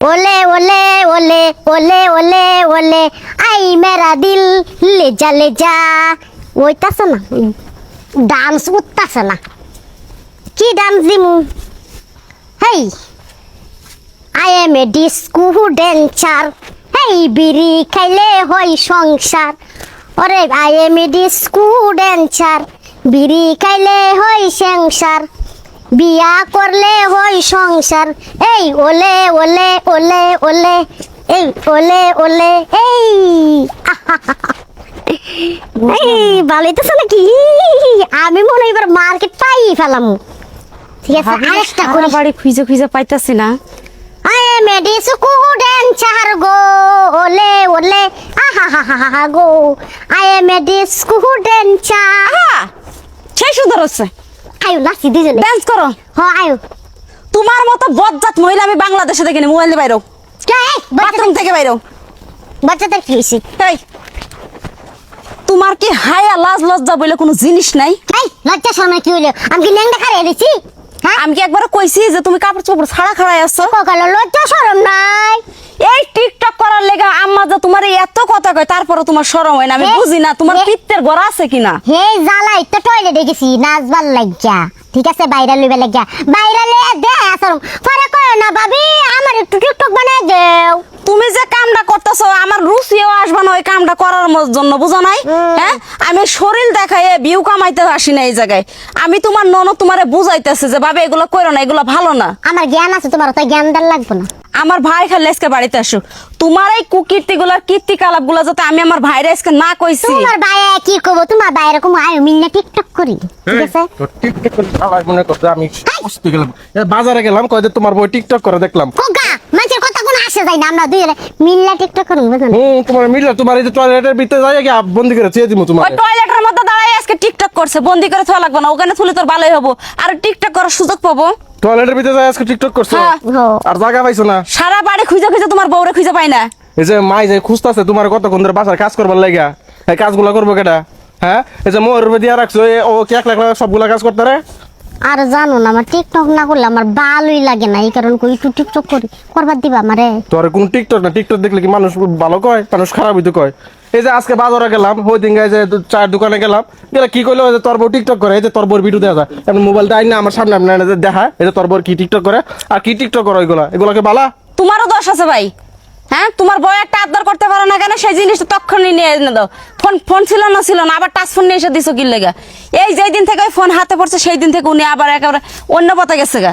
ओले ओले ओले ओले ओले ओले आई मेरा दिल ले जा ওইতাছে না ডান্স উঠতাছে না কি ডান্স দিমু hey I am a disco dancer hey বিড়ি খাইলে হয় সংসার ওরে I am a disco dancer বিড়ি খাইলে হয় সংসার বিয়া করলে হয় সংসার এই ওলে ওলে ওলে ওলে এই ওলে ওলে এই এই ভালোইতেছে নাকি আমি মনে হয় এবার মার্কেট পাই ফেলাম ঠিক আছে আরেকটা করে বাড়ি খুঁজে খুঁজে পাইতাছি না I am a disco dancer গো ওলে ওলে আহা গো I am a disco dancer সেই সুন্দর হচ্ছে আয়ো নাচি দুজনে ডান্স করো আয়ো তোমার মতো বজ্জাত মহিলা আমি বাংলাদেশে দেখিনি মোবাইলে বাইরো বাথরুম থেকে বাইরো বাচ্চাদের কি হয়েছে এই তোমার কি হায়া লাজ লজ্জা বলে কোনো জিনিস নাই এই লজ্জা শর্মা কি হইলো আমি কি ল্যাংড়া খাইয়ে দিছি হ্যাঁ আমি কি একবার কইছি যে তুমি কাপড় চোপড় ছাড়া খাড়াই আছো কখনো লজ্জা শরম নাই এই টিকটক করার লেগে আম্মা যে তোমার এত কথা কয় তারপরে তোমার শরম হয় না আমি বুঝি না তোমার পিত্তের ঘর আছে কিনা হে জ্বালাই তো টয়লেটে গেছি নাচবার লাগিয়া ঠিক আছে বাইরে লইবে লাগিয়া বাইরে লইয়া দে আসরম পরে কয় না ভাবি আমার একটু টিকটক বানাই দেও তুমি যে কামটা করতেছো আমার রুচিও আসবে না ওই কামটা করার জন্য বুঝো নাই হ্যাঁ আমি শরীর দেখাইয়ে ভিউ কামাইতে আসি না এই জায়গায় আমি তোমার ননদ তোমারে বুঝাইতেছে যে বাবা এগুলো করো না এগুলো ভালো না আমার জ্ঞান আছে তোমার তো জ্ঞান দেন লাগবে না আমার ভাই খালি আজকে বাড়িতে আসো তোমার এই কুকীর্তি গুলার কীর্তি কালাপ গুলা যাতে আমি আমার ভাইরে আজকে না কইছি তোমার ভাই কি করবো তোমার ভাই এরকম আয় মিলনা টিকটক করি ঠিক আছে তো টিকটক করে সবাই মনে করছে আমি অসুস্থ গেলাম বাজারে গেলাম কয় যে তোমার বই টিকটক করে দেখলাম কোকা মানুষের কথা কোনো আসে যায় না আমরা দুই মিলনা টিকটক করি বুঝলেন তোমার মিললে তোমার এই যে টয়লেটের ভিতরে যাই গিয়ে বন্দি করে চেয়ে দিমু তোমার ওই টয়লেটের মধ্যে দাঁড়াই আজকে টিকটক করছে বন্দি করে থাকা লাগবে না ওখানে থুলে তোর ভালোই হবো আর টিকটক করার সুযোগ পাবো টয়লেটের ভিতরে যাই আজকে টিকটক করছো হ্যাঁ। আর জায়গা পাইছো না সারা বাড়ি খুঁজে খুঁজে তোমার বউরে খুঁজে পাই না এই যে মাই যে খুঁজতাছে তোমার কতক্ষণ ধরে বাসার কাজ করবার লাগা এই কাজগুলা করবো কেটা হ্যাঁ এই যে মোর দিয়া রাখছো ও কি এক লাখ সবগুলা কাজ করতে রে আর জানো না আমার টিকটক না করলে আমার ভালোই লাগে না এই কারণে কই একটু টিকটক করি করবার দিবা আমারে তোর কোন টিকটক না টিকটক দেখলে কি মানুষ ভালো কয় মানুষ খারাপ হইতে কয় এই যে আজকে বাজারে গেলাম ওই দিন যে চায়ের দোকানে গেলাম গেলে কি করলো যে তোর বউ টিকটক করে এই যে তোর বউর ভিডিও দেখা যায় এমন মোবাইলটা আইন না আমার সামনে আপনার দেখা এই যে তোর বউর কি টিকটক করে আর কি টিকটক করে এগুলাকে বালা তোমারও দোষ আছে ভাই হ্যাঁ তোমার বউ একটা আবদার করতে পারো না কেন সেই জিনিসটা তখনই নিয়ে এনে দাও ফোন ছিল না আবার টাচ ফোন নিয়ে এসে দিছো কি লেগা এই যেই দিন থেকে ওই ফোন হাতে পড়ছে সেই দিন থেকে উনি আবার একেবারে অন্য পথে গেছে গা